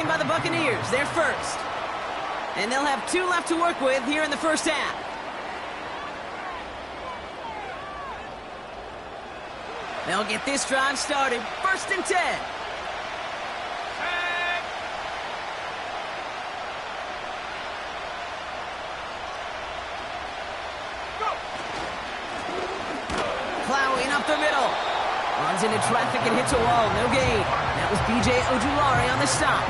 taken by the Buccaneers. They're first. And they'll have 2 left to work with here in the first half. They'll get this drive started. 1st and 10. Plowing up the middle. Runs into traffic and hits a wall. No gain. That was B.J. Ojulari on the stop.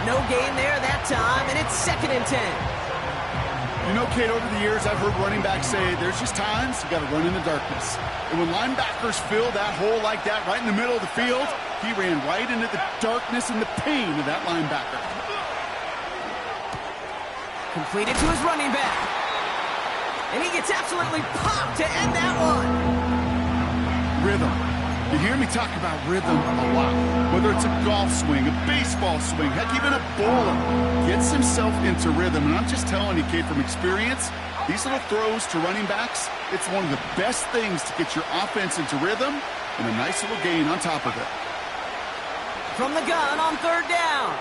No gain there that time, and it's 2nd and 10. You know, Kate, over the years, I've heard running backs say there's just times you got to run in the darkness. And when linebackers fill that hole like that right in the middle of the field, he ran right into the darkness and the pain of that linebacker. Completed to his running back. And he gets absolutely popped to end that one. Rhythm. You hear me talk about rhythm a lot. Whether it's a golf swing, a baseball swing, heck, even a bowler gets himself into rhythm. And I'm just telling you, Kate, from experience, these little throws to running backs, it's one of the best things to get your offense into rhythm and a nice little gain on top of it. From the gun on 3rd down.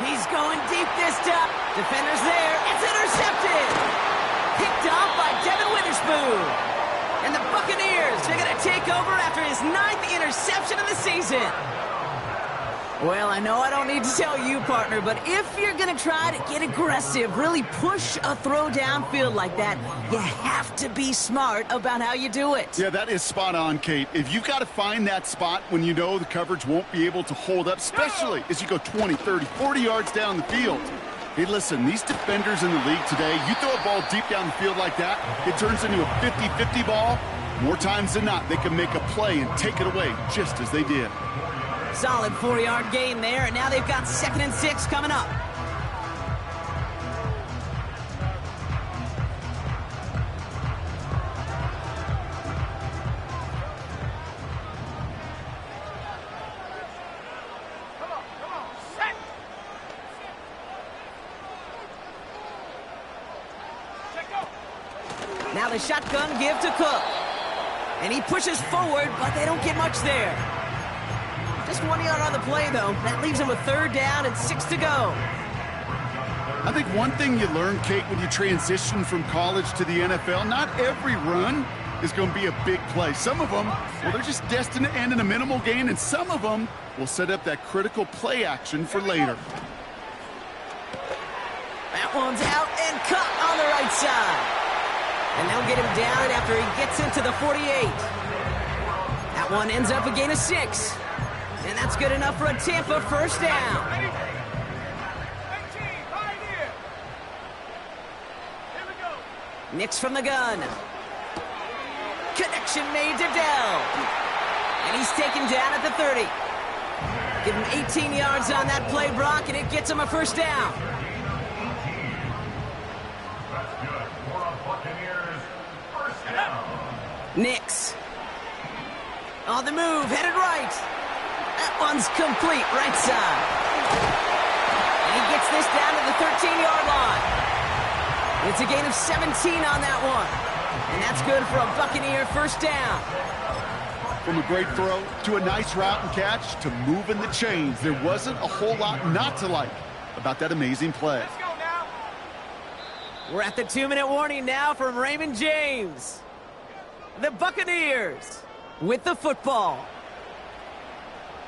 He's going deep this time. Defender's there. It's intercepted. Picked off by Devin Witherspoon. And the Buccaneers are going to take over after his 9th interception of the season. Well, I know I don't need to tell you, partner, but if you're going to try to get aggressive, really push a throw downfield like that, you have to be smart about how you do it. Yeah, that is spot on, Kate. If you've got to find that spot when you know the coverage won't be able to hold up, especially as you go 20, 30, 40 yards down the field. Hey, listen, these defenders in the league today, you throw a ball deep down the field like that, it turns into a 50-50 ball. More times than not, they can make a play and take it away just as they did. Solid 4-yard gain there, and now they've got 2nd and 6 coming up. Now the shotgun give to Cook. And he pushes forward, but they don't get much there. Just 1 yard on the play, though. That leaves him with 3rd down and 6 to go. I think one thing you learn, Kate, when you transition from college to the NFL, not every run is going to be a big play. Some of them, well, they're just destined to end in a minimal gain, and some of them will set up that critical play action for later. That one's out and cut on the right side. And they'll get him down after he gets into the 48. That one ends up a gain of 6. And that's good enough for a Tampa 1st down. Nix from the gun. Connection made to Dell. And he's taken down at the 30. Give him 18 yards on that play, Brock, and it gets him a 1st down. Nix. On the move, headed right. That one's complete, right side. And he gets this down to the 13-yard line. It's a gain of 17 on that one. And that's good for a Buccaneer 1st down. From a great throw to a nice route and catch to moving the chains, there wasn't a whole lot not to like about that amazing play. Let's go now. We're at the 2-minute warning now from Raymond James. The Buccaneers with the football.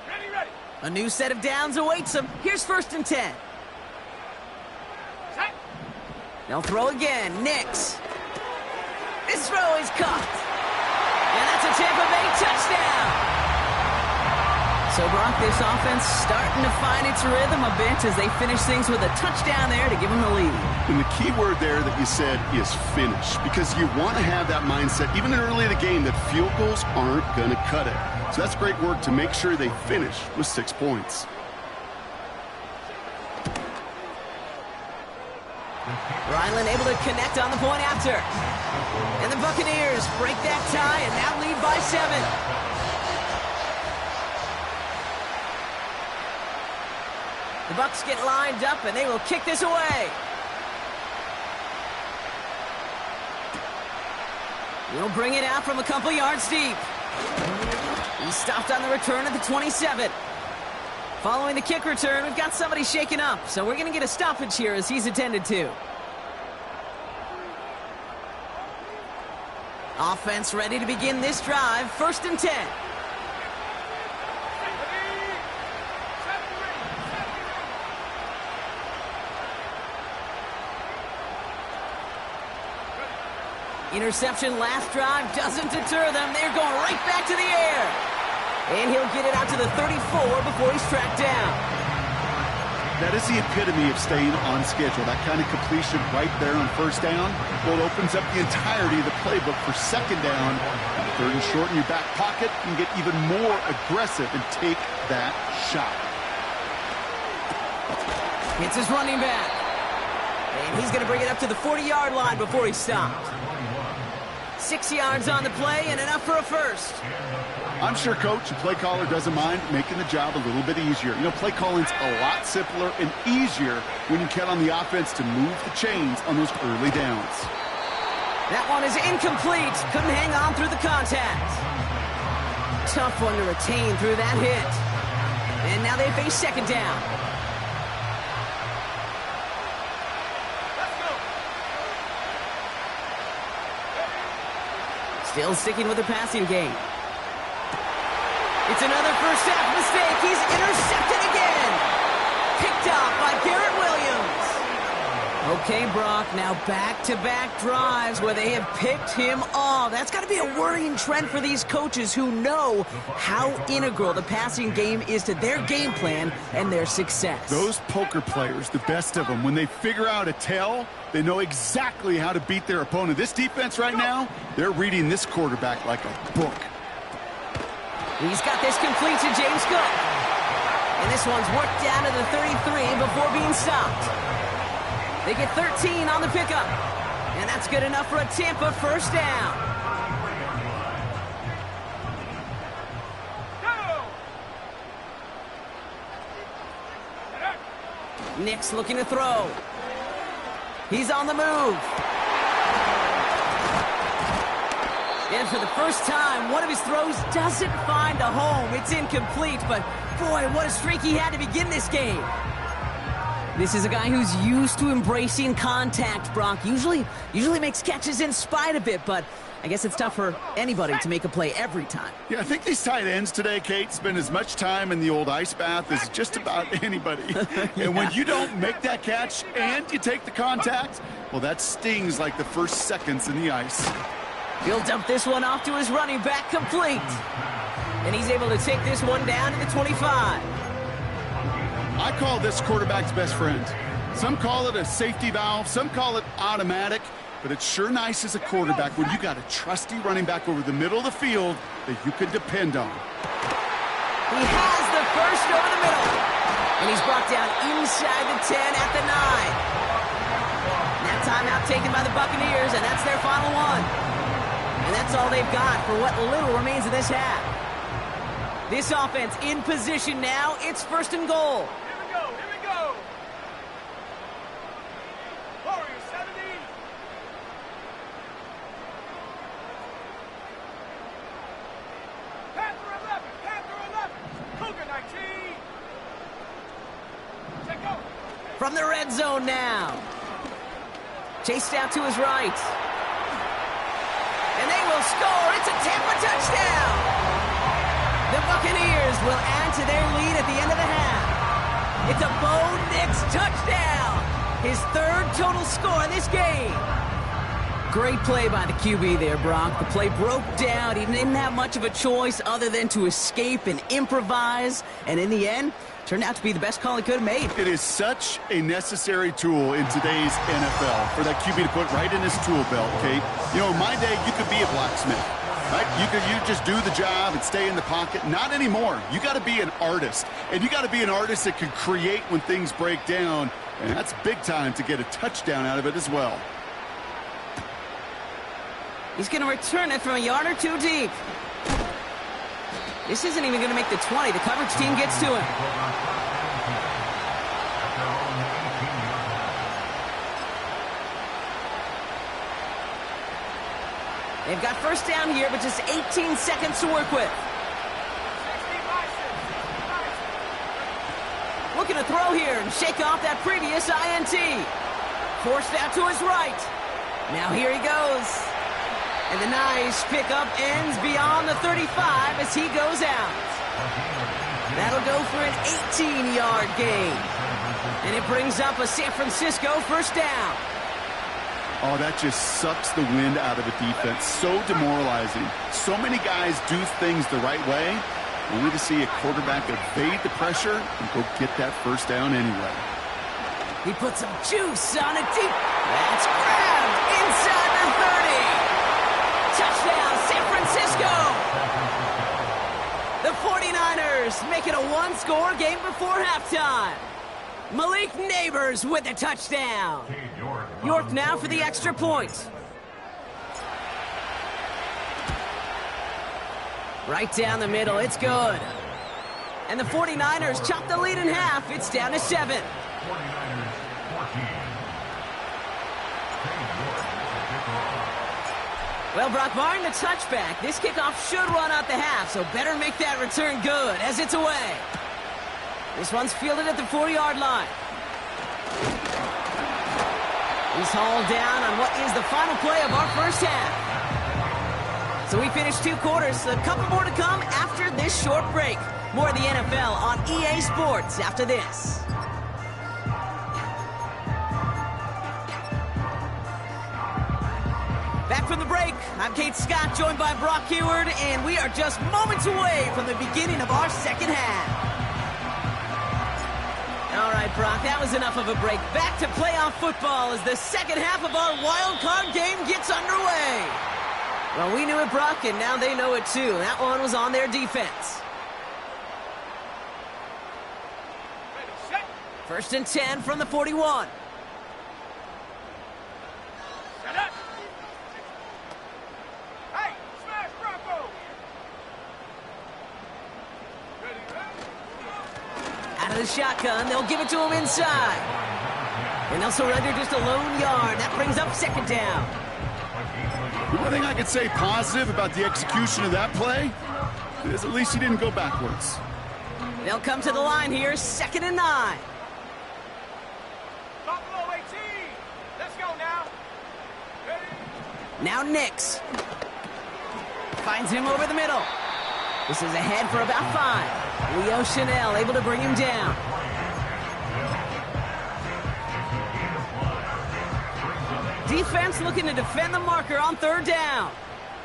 Ready. A new set of downs awaits them. Here's 1st and 10. Set. They'll throw again. Nix. This throw is caught. And that's a Tampa Bay touchdown. So, Brock, this offense starting to find its rhythm a bit as they finish things with a touchdown there to give them the lead. And the key word there that you said is finish, because you want to have that mindset, even early in the game, that field goals aren't going to cut it. So that's great work to make sure they finish with 6 points. Ryland able to connect on the point after. And the Buccaneers break that tie and now lead by 7. The Bucs get lined up, and they will kick this away. He'll bring it out from a couple yards deep. He stopped on the return at the 27. Following the kick return, we've got somebody shaken up, so we're going to get a stoppage here as he's attended to. Offense ready to begin this drive, 1st and 10. Interception last drive doesn't deter them. They're going right back to the air. And he'll get it out to the 34 before he's tracked down. That is the epitome of staying on schedule. That kind of completion right there on 1st down. Well, it opens up the entirety of the playbook for 2nd down. 3rd and short in your back pocket. You can get even more aggressive and take that shot. It's his running back. And he's going to bring it up to the 40-yard line before he's stopped. 6 yards on the play and enough for a first. I'm sure Coach, the play caller, doesn't mind making the job a little bit easier. You know, play calling's a lot simpler and easier when you count on the offense to move the chains on those early downs. That one is incomplete. Couldn't hang on through the contact. Tough one to retain through that hit. And now they face 2nd down. Still sticking with the passing game. It's another first half mistake. He's intercepted again. Picked off by Garrett Williams. Okay, Brock, now back-to-back drives where they have picked him off. That's got to be a worrying trend for these coaches who know how integral the passing game is to their game plan and their success. Those poker players, the best of them, when they figure out a tell, they know exactly how to beat their opponent. This defense right now, they're reading this quarterback like a book. He's got this complete to James Cook. And this one's worked down to the 33 before being stopped. They get 13 on the pickup. And that's good enough for a Tampa 1st down. Nick's looking to throw. He's on the move. And for the first time, one of his throws doesn't find a home. It's incomplete, but boy, what a streak he had to begin this game. This is a guy who's used to embracing contact, Brock. Usually makes catches in spite of it, but I guess it's tough for anybody to make a play every time. Yeah, I think these tight ends today, Kate, spend as much time in the old ice bath as just about anybody. Yeah. And when you don't make that catch and you take the contact, well, that stings like the first seconds in the ice. He'll dump this one off to his running back, complete. And he's able to take this one down to the 25. I call this quarterback's best friend. Some call it a safety valve, some call it automatic, but it's sure nice as a quarterback when you got a trusty running back over the middle of the field that you can depend on. He has the first over the middle. And he's brought down inside the 10 at the 9. That timeout taken by the Buccaneers, and that's their final one. And that's all they've got for what little remains of this half. This offense in position now. It's 1st and goal. Here we go. Warriors 70. Panther 11. Cougar 19. Take over. From the red zone now. Chased out to his right. And they will score. It's a Tampa touchdown. The Buccaneers will add to their lead at the end of the half. It's a Bo Nix touchdown. His 3rd total score in this game. Great play by the QB there, Brock. The play broke down. He didn't have much of a choice other than to escape and improvise. And in the end, turned out to be the best call he could have made. It is such a necessary tool in today's NFL for that QB to put right in his tool belt, Kate. You know, in my day, you could be a blacksmith, right? You just do the job and stay in the pocket. Not anymore. You got to be an artist, and you got to be an artist that can create when things break down, and that's big time to get a touchdown out of it as well. He's going to return it from a yard or two deep. This isn't even going to make the 20. The coverage team gets to him. They've got 1st down here, but just 18 seconds to work with. looking to throw here and shake off that previous INT. Forced out to his right. Now here he goes. And the nice pickup ends beyond the 35 as he goes out. That'll go for an 18-yard gain. And it brings up a San Francisco first down. Oh, that just sucks the wind out of a defense. So demoralizing. So many guys do things the right way, only to see a quarterback evade the pressure and go get that first down anyway. He put some juice on it deep. That's grabbed inside the 30. Touchdown, San Francisco. The 49ers make it a one-score game before halftime. Malik Neighbors with a touchdown. York now for the extra point. Right down the middle, it's good. And the 49ers chop the lead in half. It's down to 7. Well, Brock, barring the touchback, this kickoff should run out the half, so better make that return good as it's away. This one's fielded at the 4-yard line. He's hauled down on what is the final play of our first half. So we finished 2 quarters, a couple more to come after this short break. More of the NFL on EA Sports after this. Back from the break, I'm Kate Scott, joined by Brock Heward, and we are just moments away from the beginning of our second half. All right, Brock, that was enough of a break. Back to playoff football as the second half of our wild card game gets underway. Well, we knew it, Brock, and now they know it too. That one was on their defense. First and 10 from the 41. Set up. Hey, smash Bronco. Ready, Out of the shotgun, they'll give it to him inside. And they'll surrender just a lone yard. That brings up second down. The one thing I could say positive about the execution of that play is at least he didn't go backwards. They'll come to the line here, 2nd and 9. Buffalo 18. Let's go now. Ready? Now Nix. Finds him over the middle. This is ahead for about 5. Leo Chanel able to bring him down. Defense looking to defend the marker on 3rd down.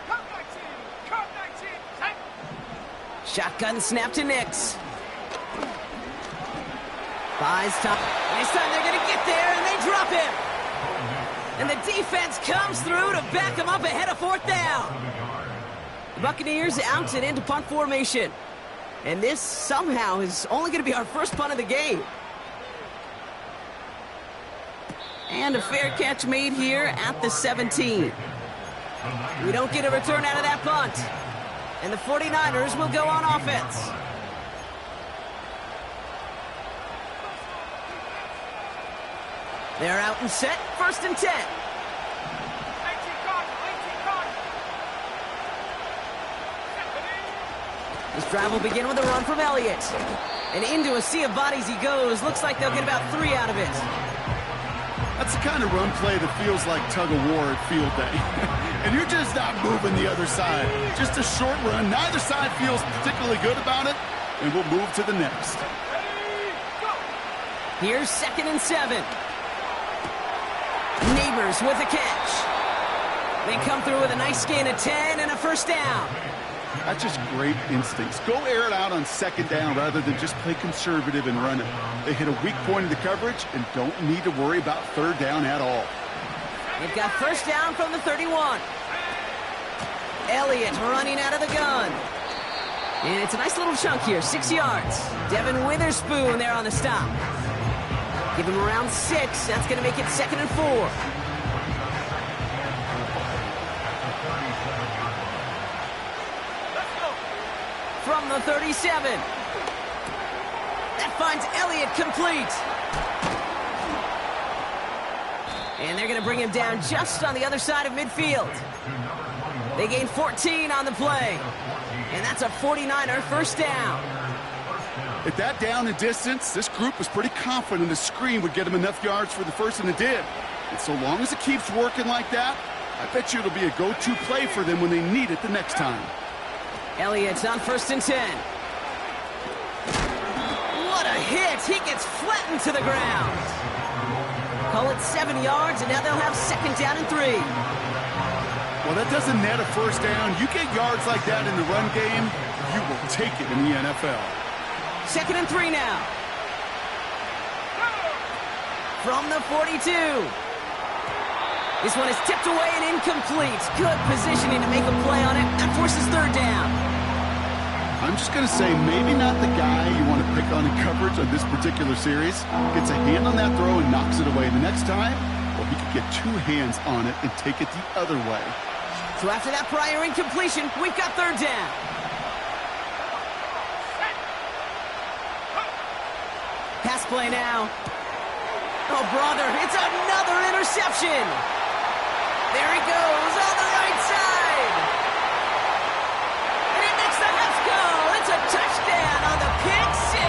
Come 19. Come 19. Set. Shotgun snap to Nix. Buys time. This time they're going to get there, and they drop him. And the defense comes through to back him up ahead of 4th down. The Buccaneers out and into punt formation. And this somehow is only going to be our first punt of the game. And a fair catch made here at the 17. We don't get a return out of that punt. And the 49ers will go on offense. They're out and set, 1st and 10. 18 cards. 18 cards. This drive will begin with a run from Elliott. And into a sea of bodies he goes. Looks like they'll get about 3 out of it. That's the kind of run play that feels like tug-of-war at field day. And you're just not moving the other side. Just a short run. Neither side feels particularly good about it. And we'll move to the next. Ready? Go. Here's 2nd and 7. Neighbors with a catch. They come through with a nice gain of 10 and a first down. That's just great instincts. Go air it out on 2nd down rather than just play conservative and run it. They hit a weak point in the coverage and don't need to worry about 3rd down at all. They've got first down from the 31. Elliott running out of the gun. And it's a nice little chunk here, 6 yards. Devin Witherspoon there on the stop. Give him around 6. That's going to make it 2nd and 4. From the 37. That finds Elliott complete. And they're going to bring him down just on the other side of midfield. They gain 14 on the play. And that's a 49er first down. At that down and distance, this group was pretty confident the screen would get them enough yards for the first, and it did. And so long as it keeps working like that, I bet you it'll be a go-to play for them when they need it the next time. Elliott's on 1st and 10. What a hit! He gets flattened to the ground. Call it 7 yards, and now they'll have 2nd down and 3. Well, that doesn't net a first down. You get yards like that in the run game, you will take it in the NFL. 2nd and 3 now. From the 42. This one is tipped away and incomplete. Good positioning to make a play on it. That forces 3rd down. I'm just going to say maybe not the guy you want to pick on in coverage on this particular series. Gets a hand on that throw and knocks it away. The next time, well, he could get 2 hands on it and take it the other way. So after that prior incompletion, we've got 3rd down. Pass play now. Oh, brother, it's another interception. There he goes on the right side. And it makes the Huffs go. It's a touchdown on the pick 6.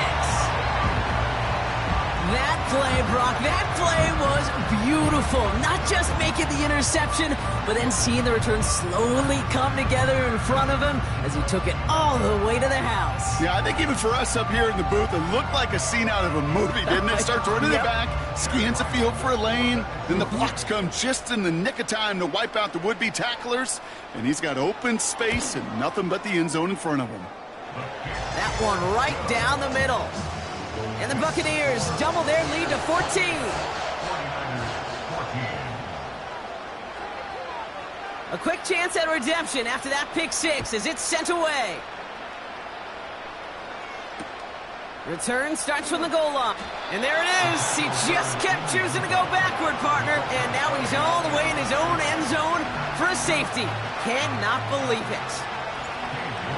That play, Brock, that play was beautiful. Not just making the interception, but then seeing the return slowly come together in front of him as he took it all the way to the house. Yeah, I think even for us up here in the booth, it looked like a scene out of a movie, didn't it? Starts running the back, scans the field for a lane, then the blocks come just in the nick of time to wipe out the would-be tacklers, and he's got open space and nothing but the end zone in front of him. That one right down the middle. And the Buccaneers double their lead to 14. A quick chance at redemption after that pick 6 as it's sent away. Return starts from the goal line. And there it is. He just kept choosing to go backward, partner. And now he's all the way in his own end zone for a safety. Cannot believe it.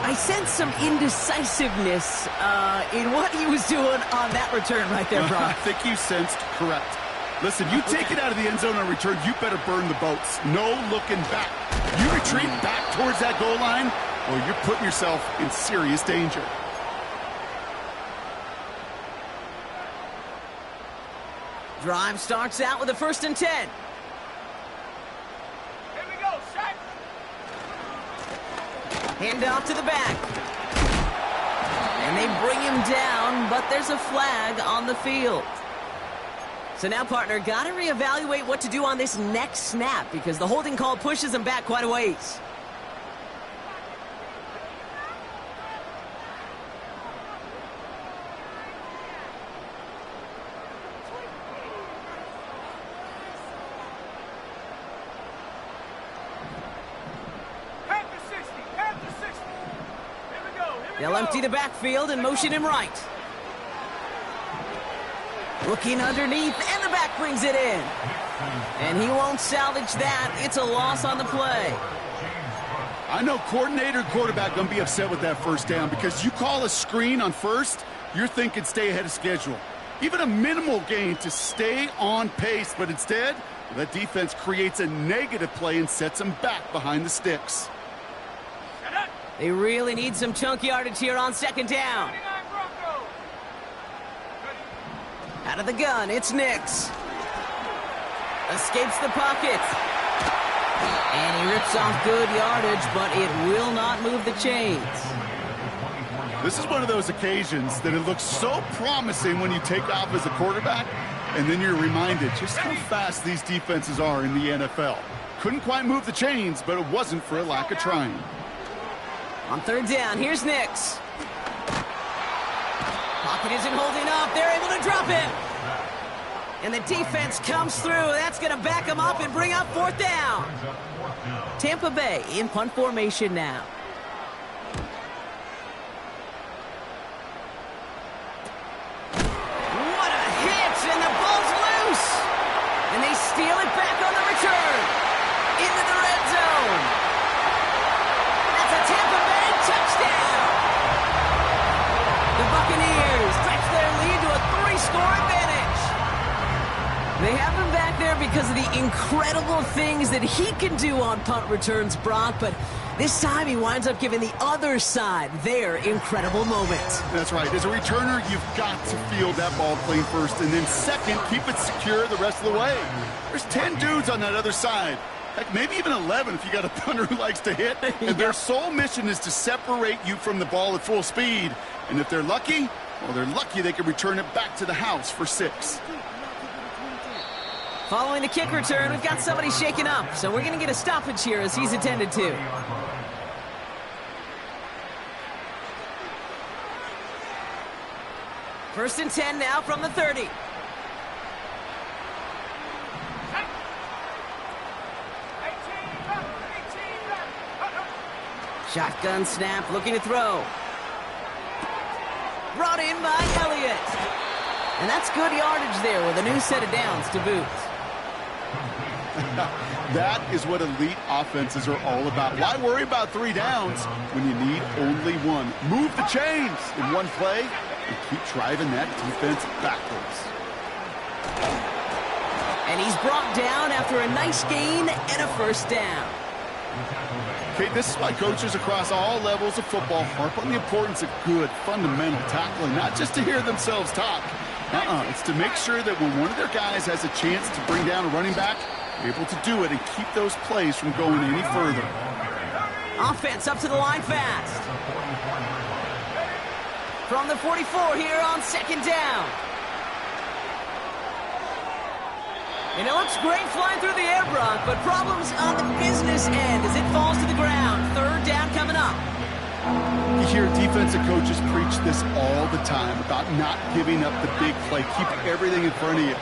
I sense some indecisiveness in what he was doing on that return right there, Brock. I think you sensed correct. Listen, you take it out of the end zone on return, you better burn the boats. No looking back. You retreat back towards that goal line, or you're putting yourself in serious danger. Drive starts out with a 1st and 10. Here we go, set. Hand off to the back. And they bring him down, but there's a flag on the field. So now, partner, got to reevaluate what to do on this next snap because the holding call pushes him back quite a ways. They'll empty the backfield and motion him right. Looking underneath, and the back brings it in. And he won't salvage that. It's a loss on the play. I know coordinator and quarterback going to be upset with that first down because you call a screen on first, you're thinking stay ahead of schedule. Even a minimal gain to stay on pace, but instead, that defense creates a negative play and sets them back behind the sticks. They really need some chunk yardage here on 2nd down. Out of the gun, it's Nix. Escapes the pocket. And he rips off good yardage, but it will not move the chains. This is one of those occasions that it looks so promising when you take off as a quarterback, and then you're reminded just how fast these defenses are in the NFL. Couldn't quite move the chains, but it wasn't for a lack of trying. On 3rd down, here's Nix. Pocket isn't holding up. They're able to drop him. And the defense comes through. That's going to back him up and bring up 4th down. Tampa Bay in punt formation now. What a hit, and the ball's loose. And they steal it back on the return. Into the red zone. That's a Tampa Bay touchdown. The Buccaneers stretch their lead to a 3-score advantage. They have him back back there because of the incredible things that he can do on punt returns, Brock, but this time he winds up giving the other side their incredible moment. That's right. As a returner, you've got to field that ball clean first, and then second, keep it secure the rest of the way. There's 10 dudes on that other side. Heck, maybe even 11 if you got a punter who likes to hit. And their sole mission is to separate you from the ball at full speed. And if they're lucky, well, they're lucky they can return it back to the house for 6. Following the kick return, we've got somebody shaken up, so we're going to get a stoppage here as he's attended to. First and 10 now from the 30. Shotgun snap, looking to throw. Brought in by Elliott. And that's good yardage there with a new set of downs to boot. That is what elite offenses are all about. Why worry about 3 downs when you need only 1? Move the chains in one play and keep driving that defense backwards. And he's brought down after a nice gain and a first down. Okay, this is why coaches across all levels of football harp on the importance of good, fundamental tackling, not just to hear themselves talk. It's to make sure that when one of their guys has a chance to bring down a running back, they're able to do it and keep those plays from going any further. Offense up to the line fast. From the 44 here on second down. And it looks great flying through the air, Brock, but problems on the business end as it falls to the ground. Third down coming up. You hear defensive coaches preach this all the time about not giving up the big play. Keep everything in front of you.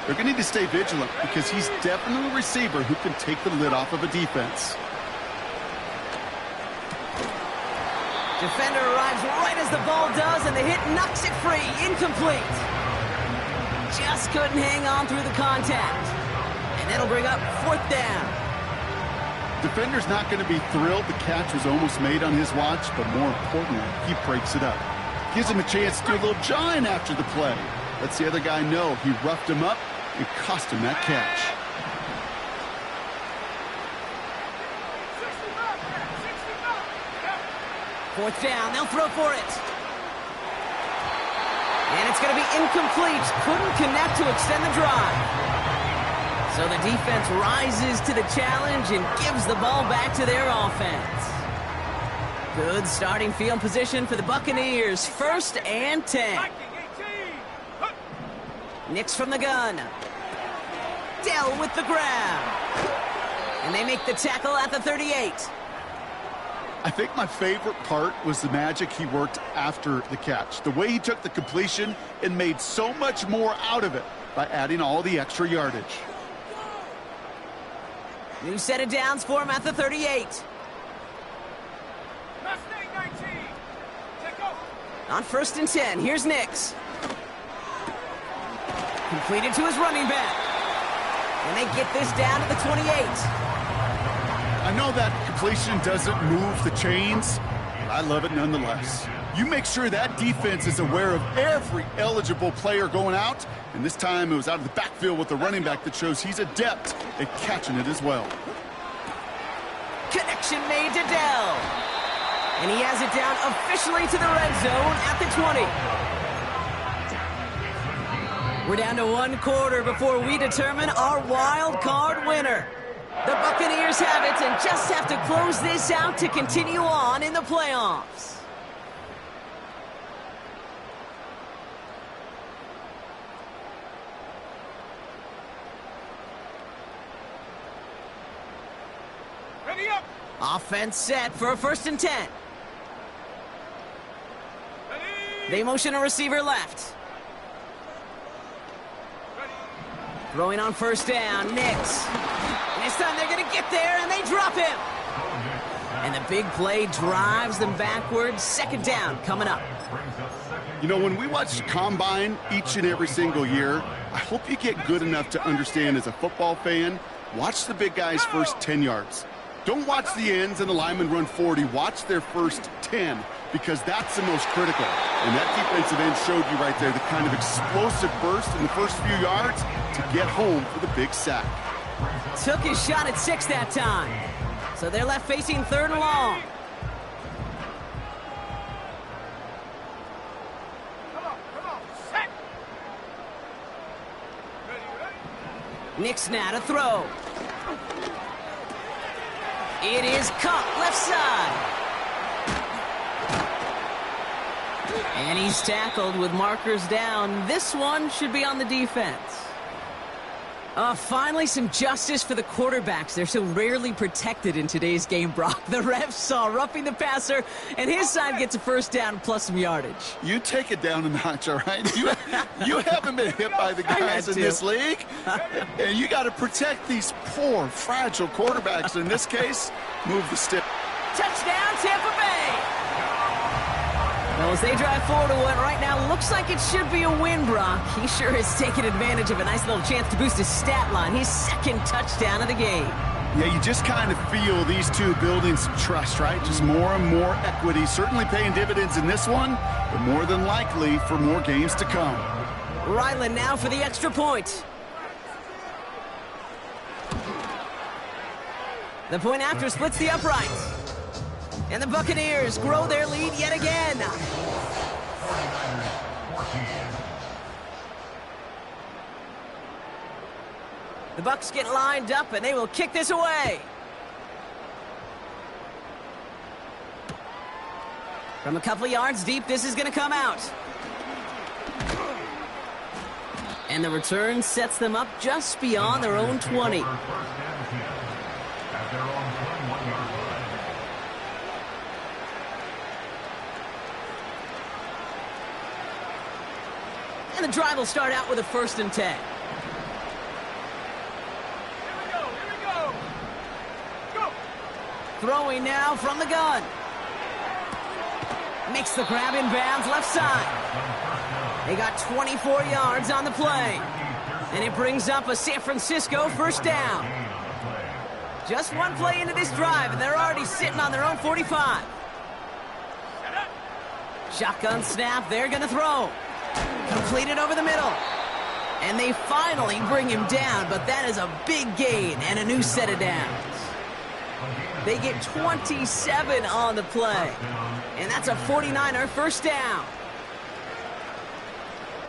They're going to need to stay vigilant because he's definitely a receiver who can take the lid off of a defense. Defender arrives right as the ball does, and the hit knocks it free. Incomplete. Just couldn't hang on through the contact. And that'll bring up fourth down. Defender's not going to be thrilled the catch was almost made on his watch, but more importantly, he breaks it up. Gives him a chance to do a little jawing after the play. Lets the other guy know he roughed him up and cost him that catch. Fourth down, they'll throw for it. And it's going to be incomplete. Couldn't connect to extend the drive. So the defense rises to the challenge and gives the ball back to their offense. Good starting field position for the Buccaneers. First and 10. Nix from the gun. Dell with the grab. And they make the tackle at the 38. I think my favorite part was the magic he worked after the catch. The way he took the completion and made so much more out of it by adding all the extra yardage. New set of downs for him at the 38. On first and 10, here's Nix. Completed to his running back. And they get this down to the 28. I know that completion doesn't move the chains, but I love it nonetheless. You make sure that defense is aware of every eligible player going out, and this time it was out of the backfield with the running back that shows he's adept at catching it as well. Connection made to Dell. And he has it down officially to the red zone at the 20. We're down to 1 quarter before we determine our wild card winner. The Buccaneers have it and just have to close this out to continue on in the playoffs. Ready up. Offense set for a first and 10. Ready. They motion a receiver left. Ready. Throwing on first down, Nix. And this time they're going to get there, and they drop him. And the big play drives them backwards. Second down coming up. You know, when we watch Combine each and every single year, I hope you get good enough to understand as a football fan, watch the big guys' first 10 yards. Don't watch the ends and the linemen run 40. Watch their first 10. because that's the most critical. And that defensive end showed you right there the kind of explosive burst in the first few yards to get home for the big sack. Took his shot at 6 that time. So they're left facing 3rd and long. Come on, set. Nick's now to throw. It is caught left side. And he's tackled with markers down. This one should be on the defense. Finally some justice for the quarterbacks. They're so rarely protected in today's game, Brock. The refs saw roughing the passer, and his side gets a first down plus some yardage. You take it down a notch, all right? You haven't been hit by the guys in this league. And you got to protect these poor, fragile quarterbacks. In this case, move the stick. Touchdown, Tampa Bay! Well, as they drive forward to what right now looks like it should be a win, Brock. He sure has taken advantage of a nice little chance to boost his stat line. His 2nd touchdown of the game. Yeah, you just kind of feel these two building some trust, right? Just more and more equity. Certainly paying dividends in this one, but more than likely for more games to come. Ryland now for the extra point. The point after splits the uprights. And the Buccaneers grow their lead yet again. The Bucs get lined up, and they will kick this away. From a couple of yards deep, this is going to come out. And the return sets them up just beyond their own 20. And the drive will start out with a 1st and 10. Here we go. Go. Throwing now from the gun. Makes the grab in bounds left side. They got 24 yards on the play. And it brings up a San Francisco first down. Just one play into this drive, and they're already sitting on their own 45. Shotgun snap, they're going to throw. Completed over the middle. And they finally bring him down, but that is a big gain and a new set of downs. They get 27 on the play. And that's a 49er first down.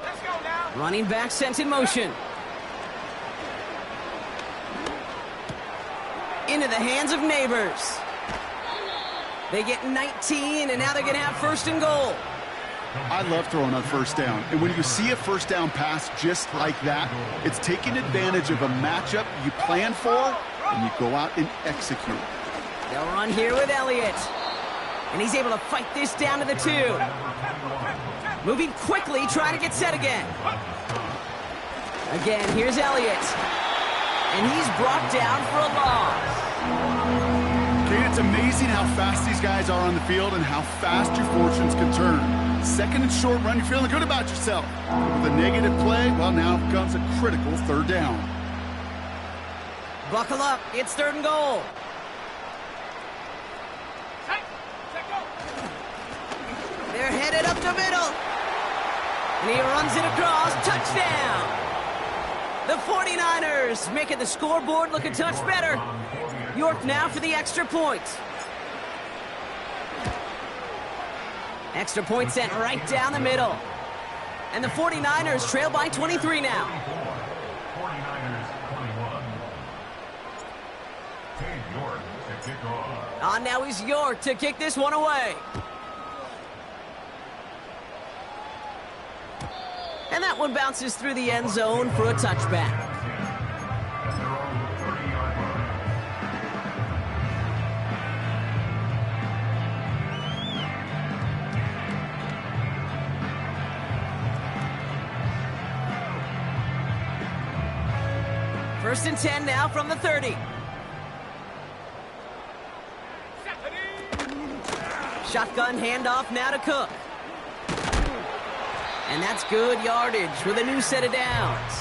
Let's go now. Running back sent in motion. Into the hands of Neighbors. They get 19, and now they're going to have 1st and goal. I love throwing on 1st down. And when you see a 1st down pass just like that, it's taking advantage of a matchup you plan for, and you go out and execute. They'll run here with Elliott. And he's able to fight this down to the 2. Moving quickly, trying to get set again. Again, here's Elliott. And he's brought down for a loss. Okay, it's amazing how fast these guys are on the field and how fast your fortunes can turn. 2nd and short run, you're feeling good about yourself. With a negative play, well, now comes a critical 3rd down. Buckle up, it's 3rd and goal. Set, go. They're headed up the middle. And he runs it across, touchdown. The 49ers making the scoreboard look a touch better. York now for the extra point. Extra point sent right down the middle. And the 49ers trail by 23 now. 49ers 21. Ted York to kick off. On now is York to kick this one away. And that one bounces through the end zone for a touchback. First and 10 now from the 30. Shotgun handoff now to Cook. And that's good yardage with a new set of downs.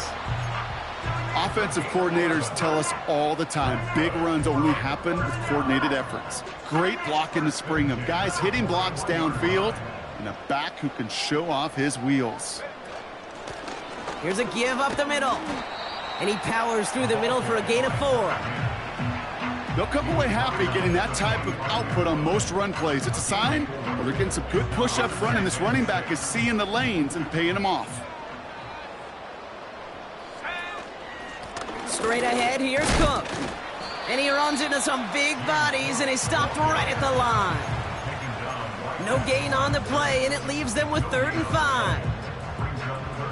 Offensive coordinators tell us all the time, big runs only happen with coordinated efforts. Great block in the spring of guys hitting blocks downfield and a back who can show off his wheels. Here's a give up the middle. And he powers through the middle for a gain of 4. They'll come away happy getting that type of output on most run plays. It's a sign well, they're getting some good push up front, and this running back is seeing the lanes and paying them off. Straight ahead, here's Cook. And he runs into some big bodies, and he's stopped right at the line. No gain on the play, and it leaves them with 3rd and 5.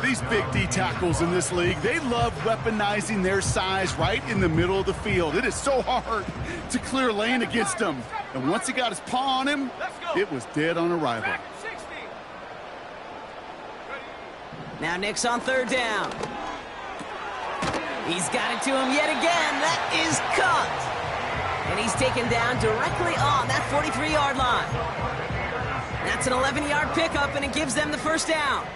These big D tackles in this league, they love weaponizing their size right in the middle of the field. It is so hard to clear lane against them. And once he got his paw on him, it was dead on arrival. Now Nick's on 3rd down. He's got it to him yet again. That is cut. And he's taken down directly on that 43-yard line. That's an 11-yard pickup, and it gives them the 1st down.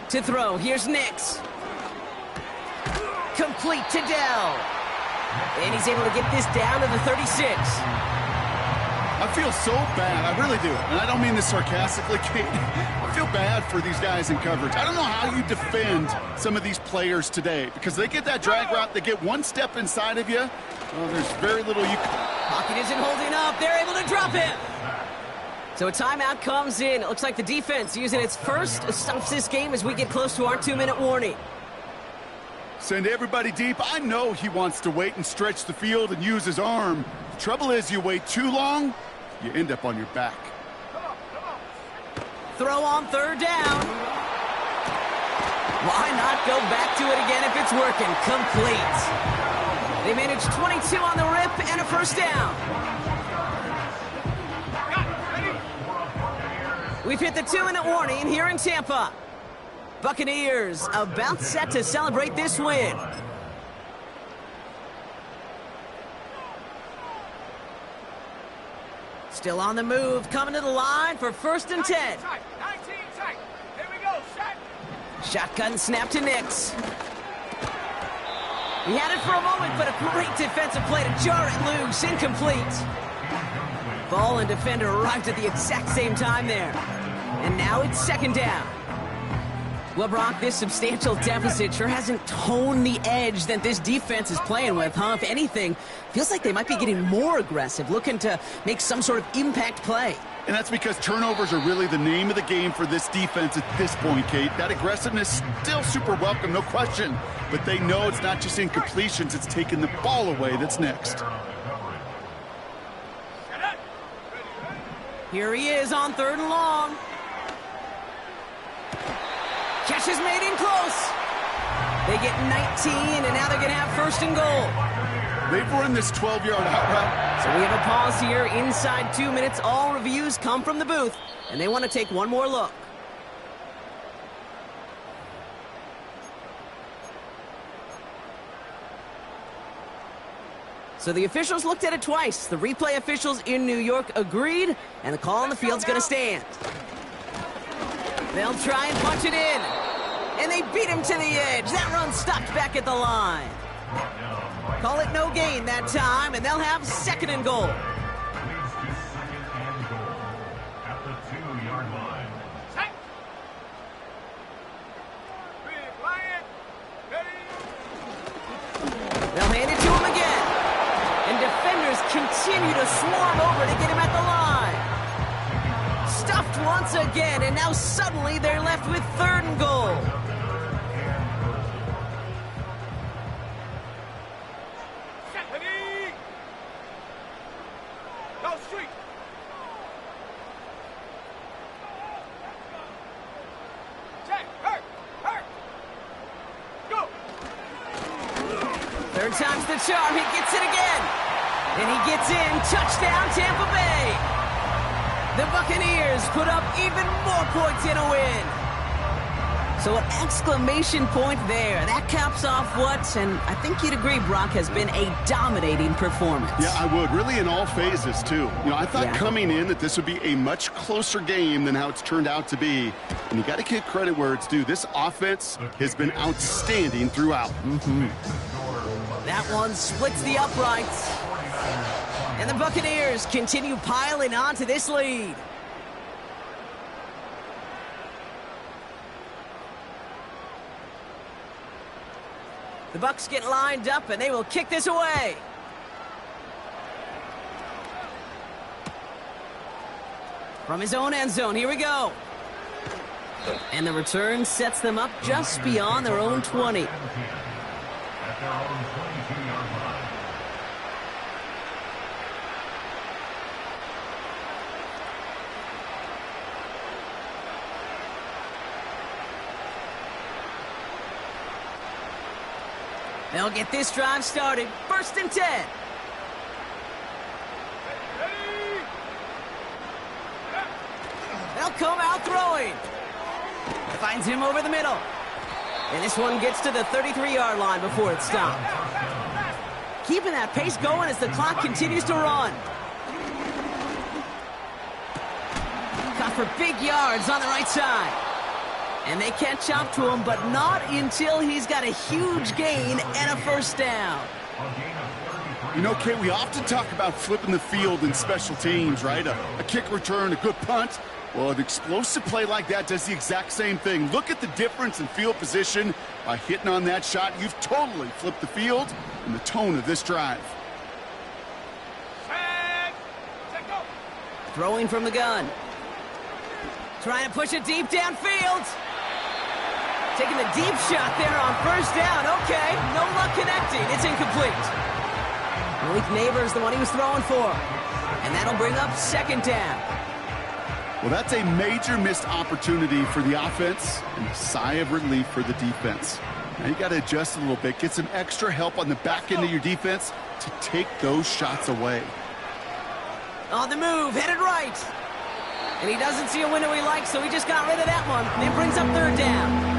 To throw, here's Nix. Complete to Dell. And he's able to get this down to the 36. I feel so bad, I really do. And I don't mean this sarcastically, Kate. I feel bad for these guys in coverage. I don't know how you defend some of these players today, because they get that drag route, they get one step inside of you. Well, there's very little you can... Pocket isn't holding up. They're able to drop him. So a timeout comes in. It looks like the defense using its first stops this game as we get close to our 2-minute warning. Send everybody deep. I know he wants to wait and stretch the field and use his arm. The trouble is, you wait too long, you end up on your back. Throw on 3rd down. Why not go back to it again if it's working? Complete. They managed 22 on the rip and a 1st down. We've hit the 2-minute warning here in Tampa. Buccaneers about set to celebrate this win. Still on the move, coming to the line for 1st and 10. 19 tight. Here we go, shot. Shotgun snap to Nix. He had it for a moment, but a great defensive play to jar it loose. Incomplete. Ball and defender arrived at the exact same time there. And now it's 2nd down. Well, Brock, this substantial deficit sure hasn't toned the edge that this defense is playing with, huh? If anything, feels like they might be getting more aggressive, looking to make some sort of impact play. And that's because turnovers are really the name of the game for this defense at this point, Kate. That aggressiveness still super welcome, no question. But they know it's not just incompletions, it's taking the ball away that's next. Here he is on 3rd and long. Catch is made in close. They get 19, and now they're going to have 1st and goal. They've run this 12-yard out route. So we have a pause here inside 2 minutes. All reviews come from the booth, and they want to take one more look. So the officials looked at it twice. The replay officials in New York agreed, and the call on the field's going to stand. They'll try and punch it in. And they beat him to the edge. That run stopped back at the line. Call it no gain that time, and they'll have 2nd and goal. At the 2-yard line. They'll hand it to him again. And defenders continue to swarm over to get him at the line. Stuffed once again, and now suddenly they're left with 3rd and goal. Go street. Check. Hurt. Go. 3rd time's the charm. He gets it again. And he gets in. Touchdown, Tampa Bay. The Buccaneers put up even more points in a win. So an exclamation point there. That caps off what, and I think you'd agree, Brock, has been a dominating performance. Yeah, I would. Really in all phases, too. I thought coming in that this would be a much closer game than how it's turned out to be. And you got to give credit where it's due. This offense has been outstanding throughout. That one splits the uprights. And the Buccaneers continue piling on to this lead. The Bucs get lined up, and they will kick this away. From his own end zone, here we go. And the return sets them up just beyond their own 20. At their own 22-yard line. They'll get this drive started. 1st and 10. They'll come out throwing. Finds him over the middle. And this one gets to the 33-yard line before it's stopped. Keeping that pace going as the clock continues to run. Caught for big yards on the right side. And they catch up to him, but not until he's got a huge gain and a 1st down. Kate, we often talk about flipping the field in special teams, right? A kick return, a good punt. Well, an explosive play like that does the exact same thing. Look at the difference in field position. By hitting on that shot, you've totally flipped the field and the tone of this drive. Set, go. Throwing from the gun. Trying to push it deep downfield. Taking the deep shot there on 1st down. Okay, no luck connecting. It's incomplete. Malik Neighbors, the one he was throwing for. And that'll bring up 2nd down. Well, that's a major missed opportunity for the offense and a sigh of relief for the defense. Now you got to adjust a little bit, get some extra help on the back end of your defense to take those shots away. On the move, headed right. And he doesn't see a window he likes, so he just got rid of that one. And it brings up 3rd down.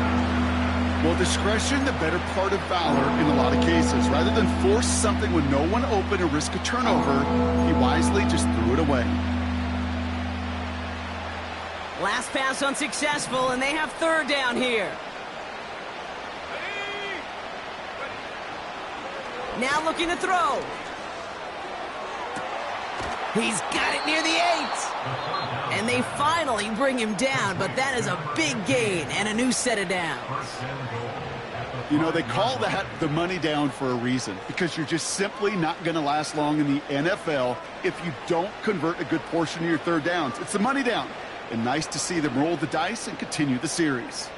Well, discretion, the better part of valor in a lot of cases. Rather than force something with no one open or risk a turnover, he wisely just threw it away. Last pass unsuccessful, and they have 3rd down here. Now looking to throw. He's got it near the 8. And they finally bring him down, but that is a big gain and a new set of downs. They call that the money down for a reason, because you're just simply not going to last long in the NFL if you don't convert a good portion of your 3rd downs. It's the money down. And nice to see them roll the dice and continue the series.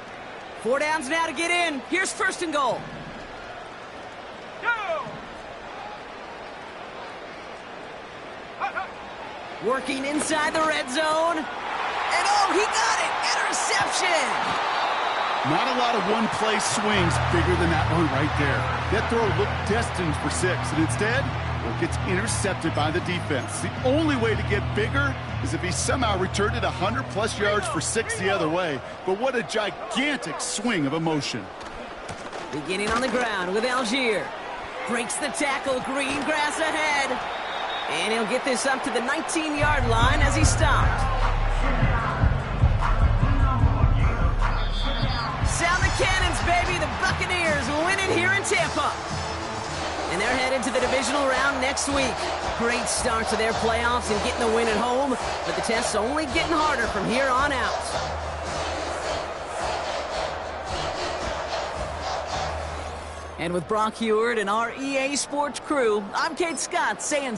4 downs now to get in. Here's 1st and goal. Go. Working inside the red zone. And oh, he got it! Interception! Not a lot of one-play swings bigger than that one right there. That throw looked destined for 6, and instead, it gets intercepted by the defense. The only way to get bigger is if he somehow returned it 100-plus yards for 6 the other way. But what a gigantic swing of emotion. Beginning on the ground with Algier. Breaks the tackle, green grass ahead. And he'll get this up to the 19-yard line as he stopped. Sound the cannons, baby. The Buccaneers win it here in Tampa. And they're headed to the divisional round next week. Great start to their playoffs and getting the win at home, but the test's only getting harder from here on out. And with Brock Heward and our EA Sports crew, I'm Kate Scott saying